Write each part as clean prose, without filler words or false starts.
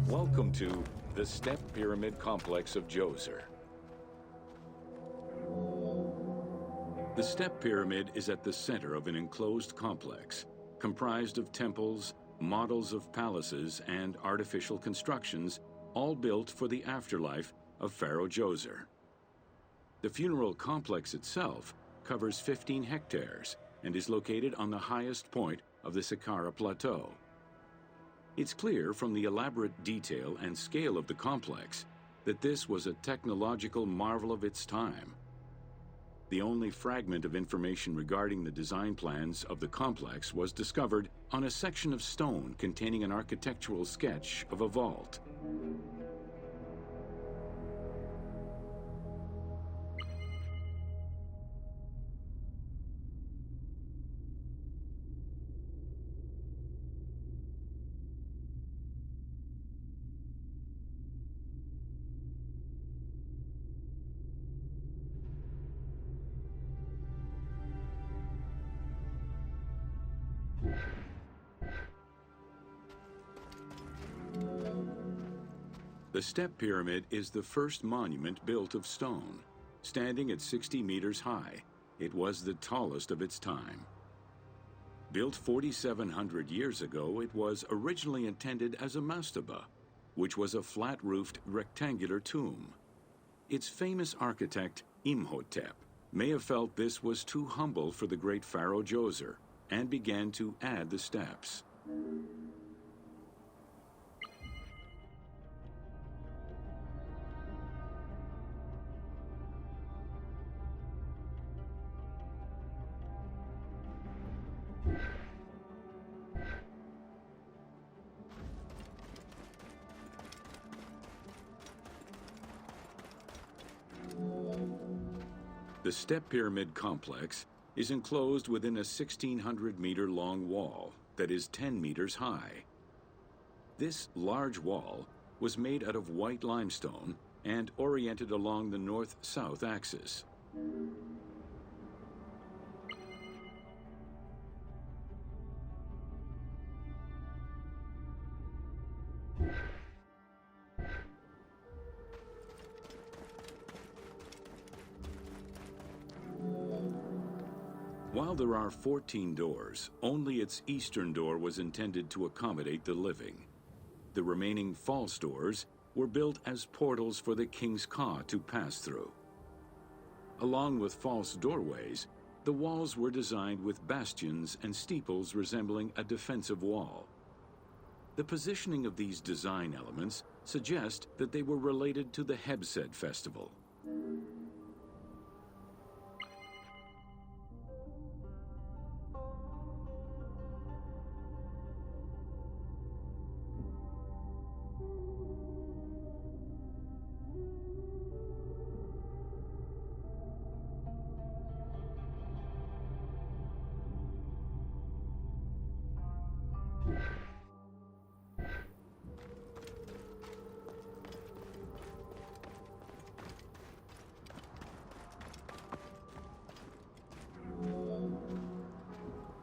Welcome to the Step Pyramid Complex of Djoser. The Step Pyramid is at the center of an enclosed complex, comprised of temples, models of palaces, and artificial constructions, all built for the afterlife of Pharaoh Djoser. The funeral complex itself covers 15 hectares and is located on the highest point of the Saqqara Plateau. It's clear from the elaborate detail and scale of the complex that this was a technological marvel of its time. The only fragment of information regarding the design plans of the complex was discovered on a section of stone containing an architectural sketch of a vault. The Step Pyramid is the first monument built of stone. Standing at 60 meters high, it was the tallest of its time. Built 4,700 years ago, it was originally intended as a mastaba, which was a flat-roofed rectangular tomb. Its famous architect, Imhotep, may have felt this was too humble for the great Pharaoh Djoser and began to add the steps. The Step Pyramid complex is enclosed within a 1,600-meter-long wall that is 10 meters high. This large wall was made out of white limestone and oriented along the north-south axis. While there are 14 doors, only its eastern door was intended to accommodate the living. The remaining false doors were built as portals for the king's ka to pass through. Along with false doorways, the walls were designed with bastions and steeples resembling a defensive wall. The positioning of these design elements suggest that they were related to the Hebsed festival.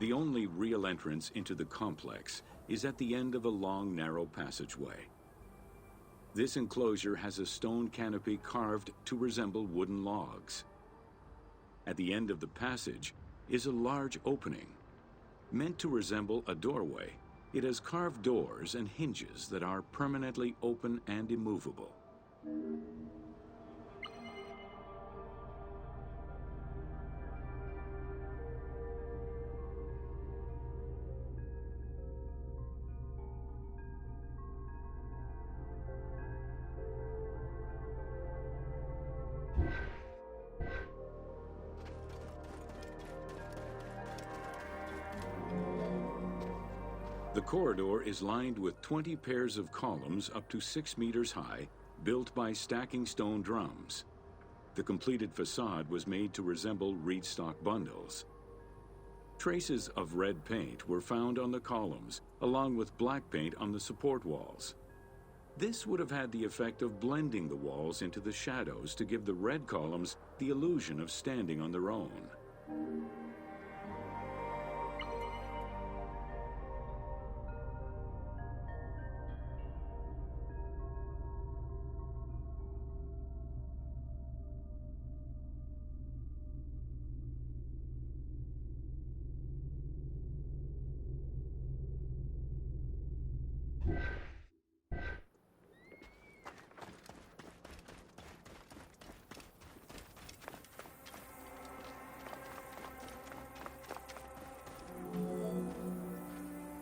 The only real entrance into the complex is at the end of a long, narrow passageway. This enclosure has a stone canopy carved to resemble wooden logs. At the end of the passage is a large opening. Meant to resemble a doorway, it has carved doors and hinges that are permanently open and immovable. The corridor is lined with 20 pairs of columns up to 6 meters high, built by stacking stone drums. The completed facade was made to resemble reed stock bundles. Traces of red paint were found on the columns, along with black paint on the support walls. This would have had the effect of blending the walls into the shadows to give the red columns the illusion of standing on their own.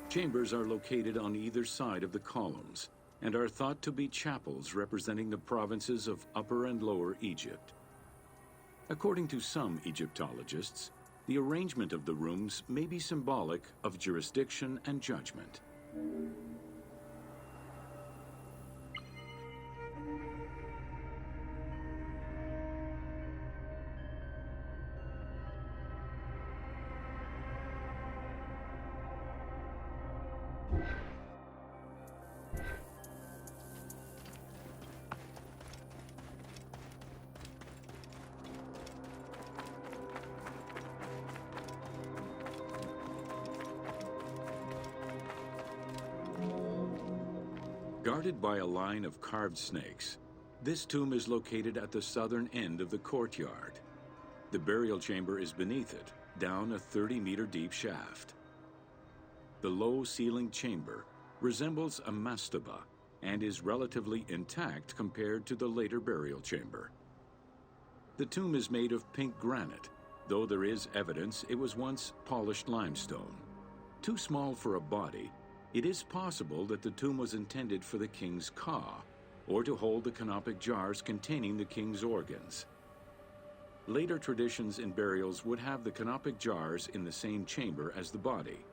Chambers are located on either side of the columns and are thought to be chapels representing the provinces of Upper and Lower Egypt. According to some Egyptologists, the arrangement of the rooms may be symbolic of jurisdiction and judgment. Guarded by a line of carved snakes, this tomb is located at the southern end of the courtyard. The burial chamber is beneath it, down a 30-meter deep shaft. The low-ceilinged chamber resembles a mastaba and is relatively intact compared to the later burial chamber. The tomb is made of pink granite, though there is evidence it was once polished limestone. Too small for a body, it is possible that the tomb was intended for the king's ka, or to hold the canopic jars containing the king's organs. Later traditions in burials would have the canopic jars in the same chamber as the body.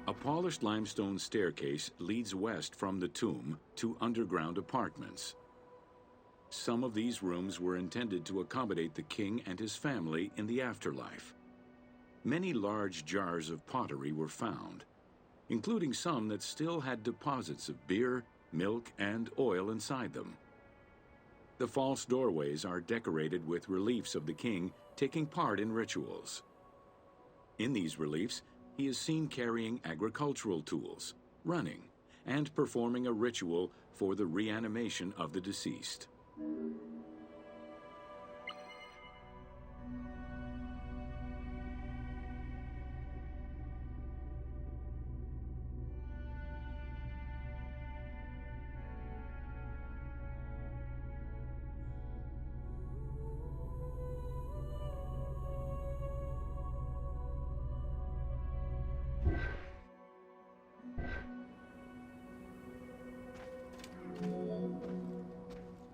A polished limestone staircase leads west from the tomb to underground apartments. Some of these rooms were intended to accommodate the king and his family in the afterlife. Many large jars of pottery were found, including some that still had deposits of beer, milk, and oil inside them. The false doorways are decorated with reliefs of the king taking part in rituals. In these reliefs, he is seen carrying agricultural tools, running, and performing a ritual for the reanimation of the deceased.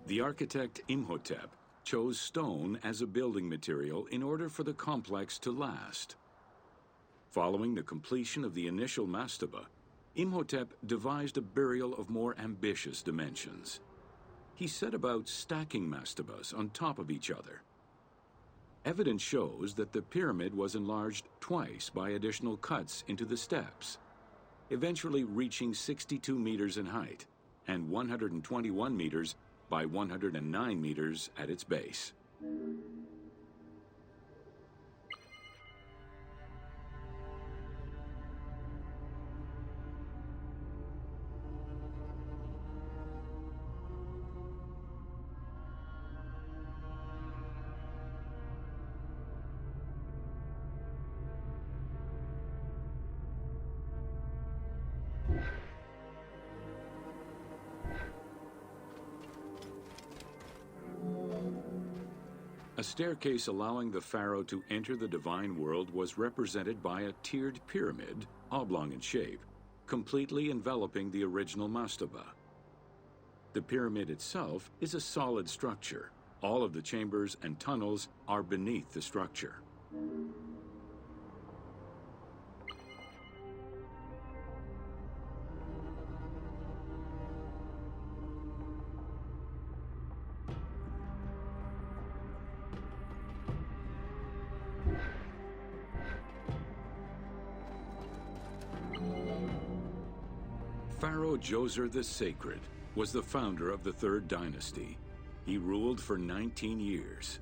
The architect Imhotep chose stone as a building material in order for the complex to last. Following the completion of the initial mastaba, Imhotep devised a burial of more ambitious dimensions. He set about stacking mastabas on top of each other. Evidence shows that the pyramid was enlarged twice by additional cuts into the steps, eventually reaching 62 meters in height and 121 meters by 109 meters at its base. A staircase allowing the pharaoh to enter the divine world was represented by a tiered pyramid, oblong in shape, completely enveloping the original mastaba. The pyramid itself is a solid structure. All of the chambers and tunnels are beneath the structure. Pharaoh Djoser the Sacred was the founder of the Third Dynasty. He ruled for 19 years.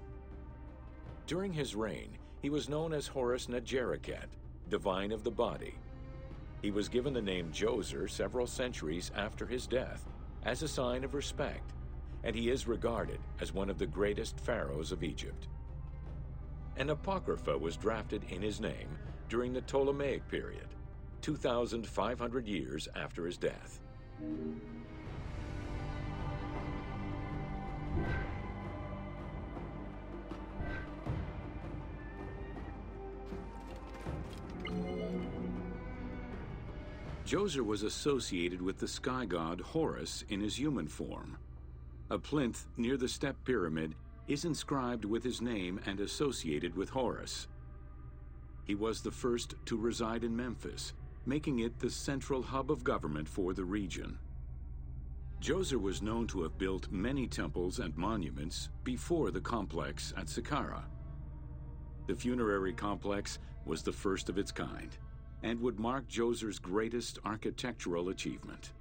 During his reign, he was known as Horus Nedjeriket, divine of the body. He was given the name Djoser several centuries after his death as a sign of respect, and he is regarded as one of the greatest pharaohs of Egypt. An apocrypha was drafted in his name during the Ptolemaic period, 2,500 years after his death. Djoser was associated with the sky god Horus in his human form. A plinth near the step pyramid is inscribed with his name and associated with Horus. He was the first to reside in Memphis, making it the central hub of government for the region. Djoser was known to have built many temples and monuments before the complex at Saqqara. The funerary complex was the first of its kind and would mark Djoser's greatest architectural achievement.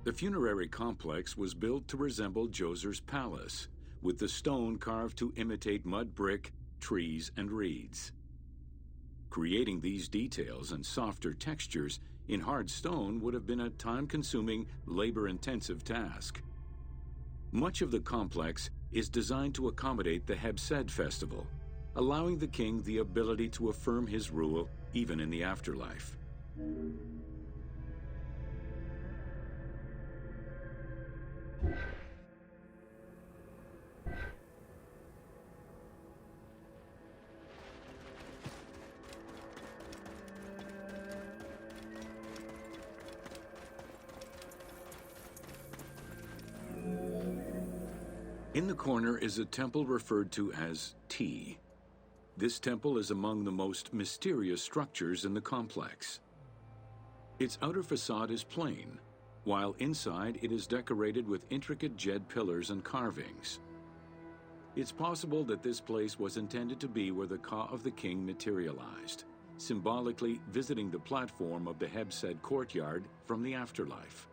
The funerary complex was built to resemble Djoser's palace, with the stone carved to imitate mud brick, trees, and reeds. Creating these details and softer textures in hard stone would have been a time-consuming, labor-intensive task. Much of the complex is designed to accommodate the Hebsed festival, allowing the king the ability to affirm his rule even in the afterlife. In the corner is a temple referred to as Ti. This temple is among the most mysterious structures in the complex. Its outer facade is plain, while inside it is decorated with intricate jed pillars and carvings. It's possible that this place was intended to be where the Ka of the king materialized, symbolically visiting the platform of the Hebsed courtyard from the afterlife.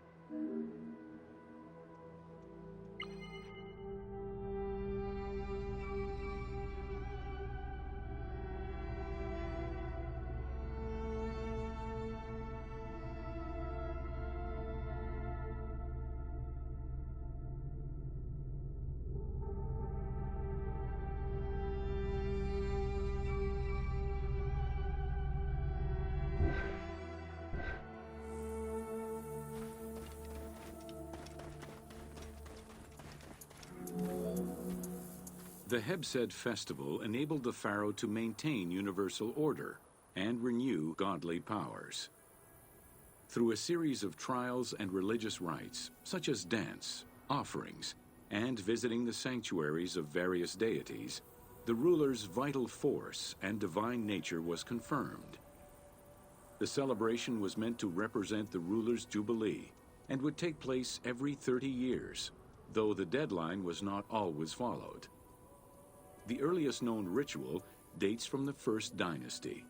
The Hebsed festival enabled the pharaoh to maintain universal order and renew godly powers. Through a series of trials and religious rites, such as dance, offerings, and visiting the sanctuaries of various deities, the ruler's vital force and divine nature was confirmed. The celebration was meant to represent the ruler's jubilee and would take place every 30 years, though the deadline was not always followed. The earliest known ritual dates from the First Dynasty.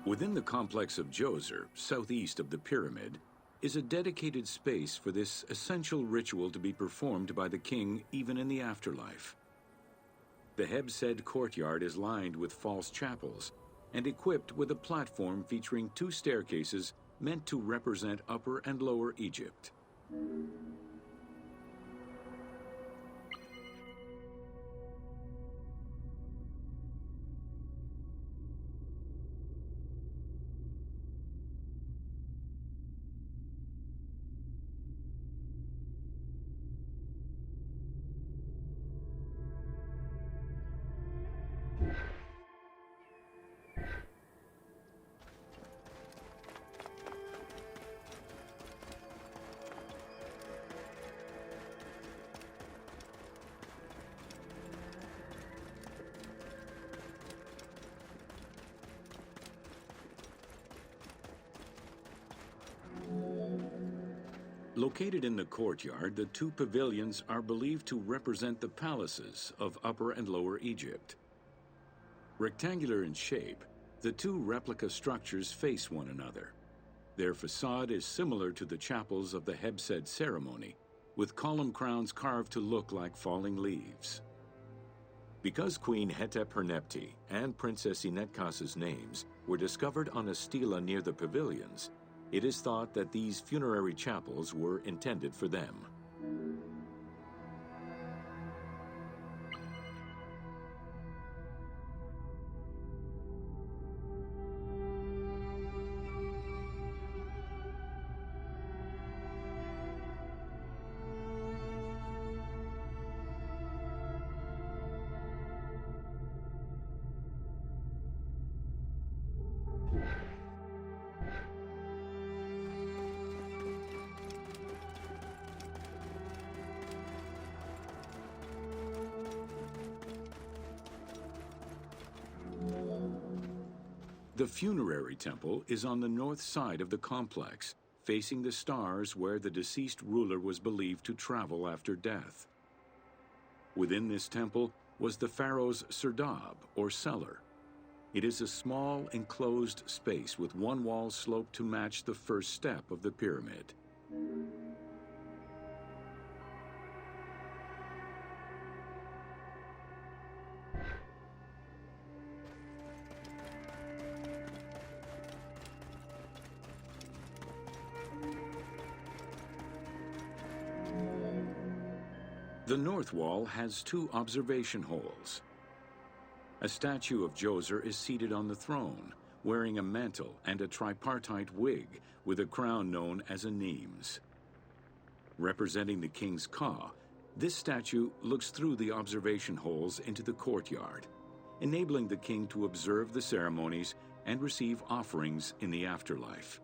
Within the complex of Djoser, southeast of the pyramid, is a dedicated space for this essential ritual to be performed by the king even in the afterlife. The Hebsed courtyard is lined with false chapels and equipped with a platform featuring 2 staircases meant to represent Upper and Lower Egypt. Located in the courtyard, the two pavilions are believed to represent the palaces of Upper and Lower Egypt. Rectangular in shape, the two replica structures face one another. Their facade is similar to the chapels of the Hebsed ceremony, with column crowns carved to look like falling leaves. Because Queen Hetep-Hernepti and Princess Inetkas's names were discovered on a stela near the pavilions, it is thought that these funerary chapels were intended for them. The funerary temple is on the north side of the complex, facing the stars where the deceased ruler was believed to travel after death. Within this temple was the pharaoh's serdab, or cellar. It is a small, enclosed space with one wall sloped to match the first step of the pyramid. The north wall has two observation holes. A statue of Djoser is seated on the throne, wearing a mantle and a tripartite wig with a crown known as a Nemes. Representing the king's Ka, this statue looks through the observation holes into the courtyard, enabling the king to observe the ceremonies and receive offerings in the afterlife.